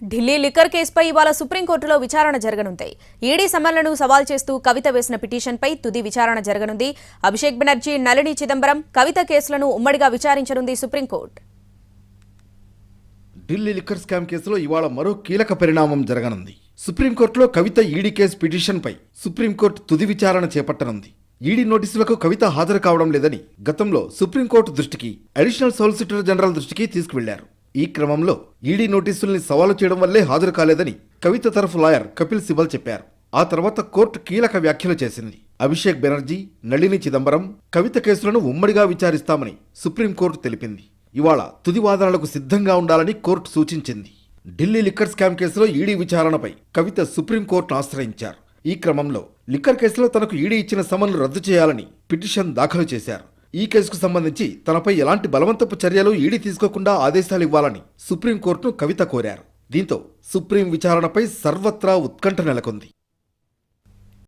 Delhi liquor కేసుపై ఇవాళ సుప్రీంకోర్టులో విచారణ జరగనుంది. ఈడీ సమ్మన్లను సవాల్ చేస్తూ కవిత వేసిన పిటిషన్పై తుది విచారణ జరగనుంది. అభిషేక్ బెనర్జీ, నళిని చిదంబరం, కవిత కేసులను ఉమ్మడిగా విచారించనుంది సుప్రీంకోర్టు. ఢిల్లీ లిక్కర్ స్కామ్ కేసులో ఇవాళ మరో కీలక పరిణామం జరగనుంది. సుప్రీంకోర్టులో కవిత ఈడీ కేసు పిటిషన్పై సుప్రీంకోర్టు తుది విచారణ చేపట్టనుంది. ఈడీ నోటీసులకు కవిత హాజరు కావడం లేదని గతంలో సుప్రీంకోర్టు దృష్టికి, అడిషనల్ సోలిసిటర్ జనరల్ దృష్టికి తీసుకువెళ్లారు. ఈ క్రమంలో ఈడీ నోటీసుల్ని సవాలు చేయడం వల్లే హాజరు కాలేదని కవిత తరఫు లాయర్ కపిల్ సిబల్ చెప్పారు. ఆ తర్వాత కోర్టు కీలక వ్యాఖ్యలు చేసింది. అభిషేక్ బెనర్జీ, నళిని చిదంబరం, కవిత కేసులను ఉమ్మడిగా విచారిస్తామని సుప్రీంకోర్టు తెలిపింది. ఇవాళ తుది వాదనలకు సిద్ధంగా ఉండాలని కోర్టు సూచించింది. ఢిల్లీ లిక్కర్ స్కామ్ కేసులో ఈడీ విచారణపై కవిత సుప్రీంకోర్టును ఆశ్రయించారు. ఈ క్రమంలో లిక్కర్ కేసులో తనకు ఈడీ ఇచ్చిన సమన్లు రద్దు చేయాలని పిటిషన్ దాఖలు చేశారు. ఈ కేసుకు సంబంధించి తనపై ఎలాంటి బలవంతపు చర్యలు ఈడీ తీసుకోకుండా ఆదేశాలు ఇవ్వాలని సుప్రీంకోర్టును కవిత కోరారు. దీంతో సుప్రీం విచారణపై సర్వత్రా ఉత్కంఠ నెలకొంది.